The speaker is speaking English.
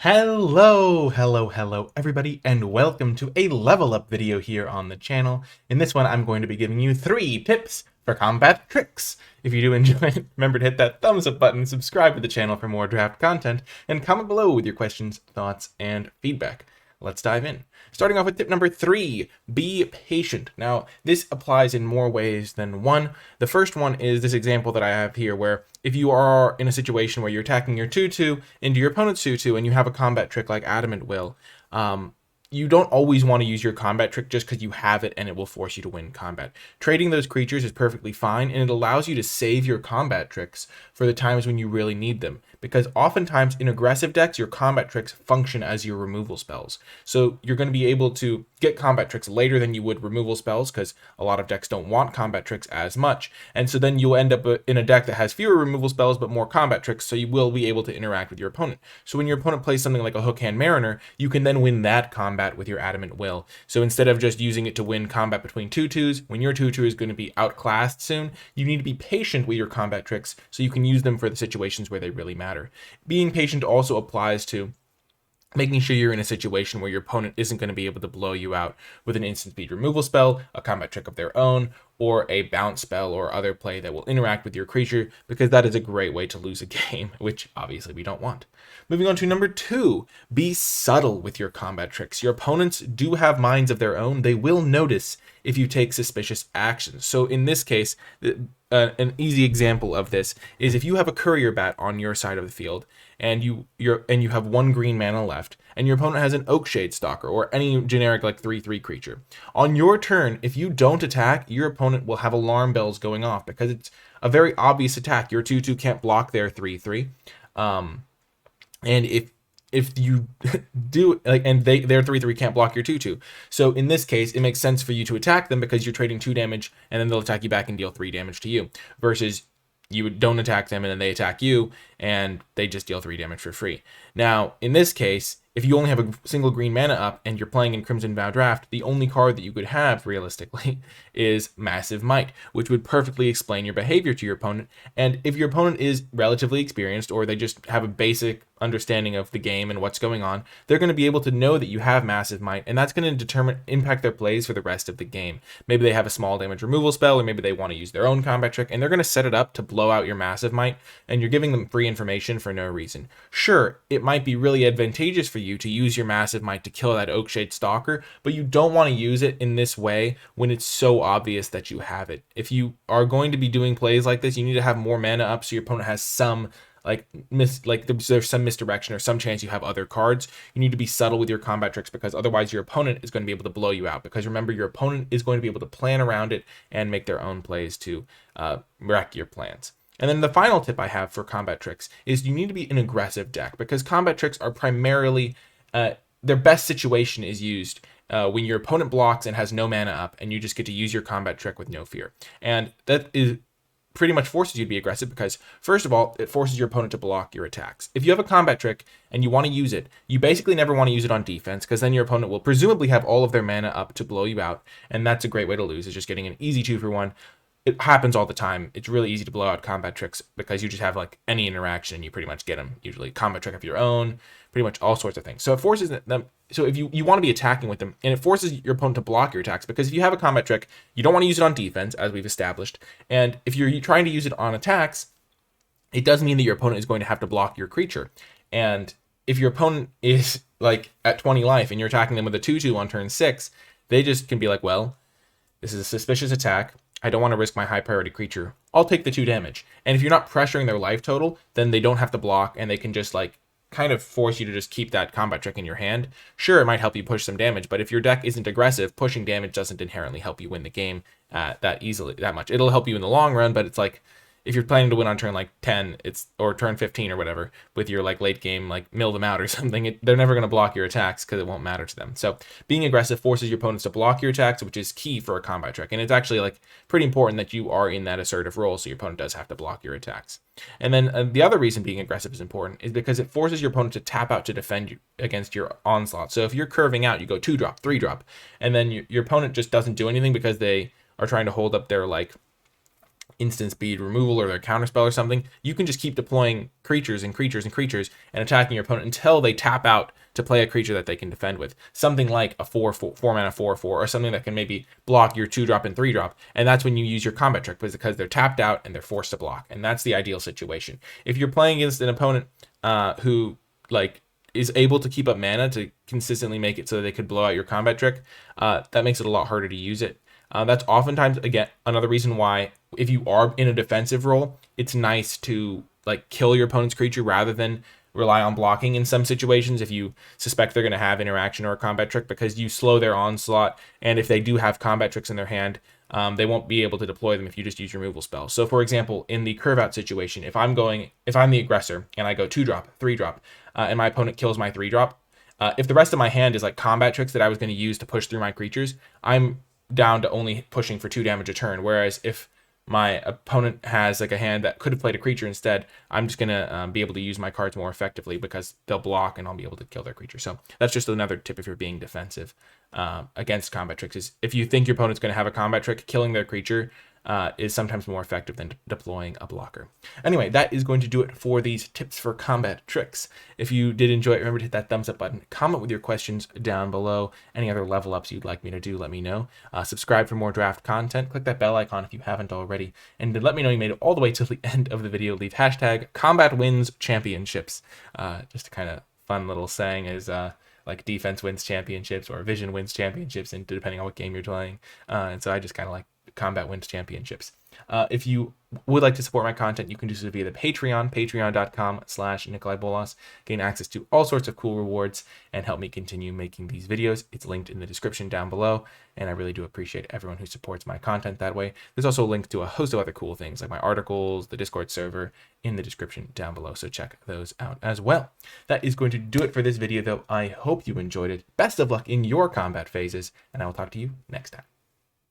Hello everybody, and welcome to a level up video here on the channel. In this one, I'm going to be giving you 3 tips for combat tricks. If you do enjoy it, remember to hit that thumbs up button, subscribe to the channel for more draft content, and comment below with your questions, thoughts, and feedback. Let's dive in. Starting off with tip number 3, be patient. Now, this applies in more ways than one. The first one is this example that I have here where if you are in a situation where you're attacking your 2-2 into your opponent's 2-2 and you have a combat trick like Adamant Will, you don't always want to use your combat trick just because you have it and it will force you to win combat. Trading those creatures is perfectly fine, and it allows you to save your combat tricks for the times when you really need them. Because oftentimes in aggressive decks, your combat tricks function as your removal spells. So you're going to be able to get combat tricks later than you would removal spells, because a lot of decks don't want combat tricks as much. And so then you'll end up in a deck that has fewer removal spells but more combat tricks, so you will be able to interact with your opponent. So when your opponent plays something like a Hookhand Mariner, you can then win that combat with your Adamant Will. So instead of just using it to win combat between 2-2s, when your 2-2 is going to be outclassed soon, you need to be patient with your combat tricks so you can use them for the situations where they really matter. Being patient also applies to making sure you're in a situation where your opponent isn't going to be able to blow you out with an instant speed removal spell, a combat trick of their own, or a bounce spell or other play that will interact with your creature, because that is a great way to lose a game, which obviously we don't want. Moving on to number 2, be subtle with your combat tricks. Your opponents do have minds of their own. They will notice if you take suspicious actions. So in this case, an easy example of this is if you have a courier bat on your side of the field and you have 1 green mana left, and your opponent has an Oakshade Stalker or any generic like 3/3 creature. On your turn, if you don't attack, your opponent will have alarm bells going off because it's a very obvious attack. Your 2/2 can't block their 3/3. And if you do, like, and their 3/3 can't block your 2/2. So in this case, it makes sense for you to attack them because you're trading 2 damage and then they'll attack you back and deal 3 damage to you, versus you don't attack them and then they attack you and they just deal 3 damage for free. Now, in this case, if you only have a single green mana up and you're playing in Crimson Vow Draft, the only card that you could have, realistically, is Massive Might, which would perfectly explain your behavior to your opponent. And if your opponent is relatively experienced, or they just have a basic understanding of the game and what's going on, they're going to be able to know that you have Massive Might, and that's going to impact their plays for the rest of the game. Maybe they have a small damage removal spell, or maybe they want to use their own combat trick, and they're going to set it up to blow out your Massive Might, and you're giving them free information for no reason. Sure, it might be really advantageous for you to use your Massive Might to kill that Oakshade Stalker, but you don't want to use it in this way when it's so obvious that you have it. If you are going to be doing plays like this, you need to have more mana up so your opponent has some there's some misdirection or some chance you have other cards. You need to be subtle with your combat tricks, because otherwise your opponent is going to be able to blow you out, because remember, your opponent is going to be able to plan around it and make their own plays to wreck your plans. And then the final tip I have for combat tricks is you need to be an aggressive deck, because combat tricks are primarily their best situation is used when your opponent blocks and has no mana up and you just get to use your combat trick with no fear. And that is pretty much forces you to be aggressive, because first of all, it forces your opponent to block your attacks. If you have a combat trick and you want to use it, you basically never want to use it on defense, because then your opponent will presumably have all of their mana up to blow you out, and that's a great way to lose, is just getting an easy 2-for-1. It happens all the time. It's really easy to blow out combat tricks because you just have like any interaction, you pretty much get them. Usually combat trick of your own, pretty much all sorts of things. So it forces them. So if you want to be attacking with them, and it forces your opponent to block your attacks, because if you have a combat trick, you don't want to use it on defense, as we've established. And if you're trying to use it on attacks, it does mean that your opponent is going to have to block your creature. And if your opponent is like at 20 life and you're attacking them with a 2/2 on turn 6, they just can be like, well, this is a suspicious attack. I don't want to risk my high priority creature. I'll take the 2 damage. And if you're not pressuring their life total, then they don't have to block, and they can just like kind of force you to just keep that combat trick in your hand. Sure, it might help you push some damage, but if your deck isn't aggressive, pushing damage doesn't inherently help you win the game that much. It'll help you in the long run, but it's like, if you're planning to win on turn like 10, or turn 15 or whatever, with your like late game, like mill them out or something, they're never going to block your attacks because it won't matter to them. So being aggressive forces your opponents to block your attacks, which is key for a combat trick. And it's actually like pretty important that you are in that assertive role, so your opponent does have to block your attacks. And then the other reason being aggressive is important is because it forces your opponent to tap out to defend you against your onslaught. So if you're curving out, you go 2-drop, 3-drop, and then your opponent just doesn't do anything because they are trying to hold up their like instant speed removal or their counterspell or something, you can just keep deploying creatures and creatures and creatures and attacking your opponent until they tap out to play a creature that they can defend with. Something like a 4 mana 4/4, or something that can maybe block your 2-drop and 3-drop. And that's when you use your combat trick, because they're tapped out and they're forced to block. And that's the ideal situation. If you're playing against an opponent who like is able to keep up mana to consistently make it so that they could blow out your combat trick, that makes it a lot harder to use it. That's oftentimes, again, another reason why, if you are in a defensive role, it's nice to like kill your opponent's creature rather than rely on blocking in some situations if you suspect they're going to have interaction or a combat trick, because you slow their onslaught, and if they do have combat tricks in their hand, they won't be able to deploy them if you just use removal spells. So for example, in the curve out situation, if I'm the aggressor and I go 2-drop, 3-drop, and my opponent kills my 3-drop, if the rest of my hand is like combat tricks that I was going to use to push through my creatures, I'm down to only pushing for 2 damage a turn. Whereas if my opponent has like a hand that could have played a creature instead, I'm just gonna be able to use my cards more effectively because they'll block and I'll be able to kill their creature. So that's just another tip if you're being defensive against combat tricks, is if you think your opponent's going to have a combat trick, killing their creature is sometimes more effective than deploying a blocker. Anyway, that is going to do it for these tips for combat tricks. If you did enjoy it, remember to hit that thumbs up button. Comment with your questions down below. Any other level ups you'd like me to do, let me know. Subscribe for more draft content. Click that bell icon if you haven't already. And let me know you made it all the way to the end of the video. Leave hashtag combat wins championships. Just a kind of fun little saying is like defense wins championships or vision wins championships, and depending on what game you're playing. And so I just kind of like combat wins championships. If you would like to support my content, you can do so via the Patreon, patreon.com/NicolaiBolas. Gain access to all sorts of cool rewards and help me continue making these videos. It's linked in the description down below, and I really do appreciate everyone who supports my content that way. There's also a link to a host of other cool things like my articles, the Discord server, in the description down below, so check those out as well. That is going to do it for this video, though. I hope you enjoyed it. Best of luck in your combat phases, and I will talk to you next time.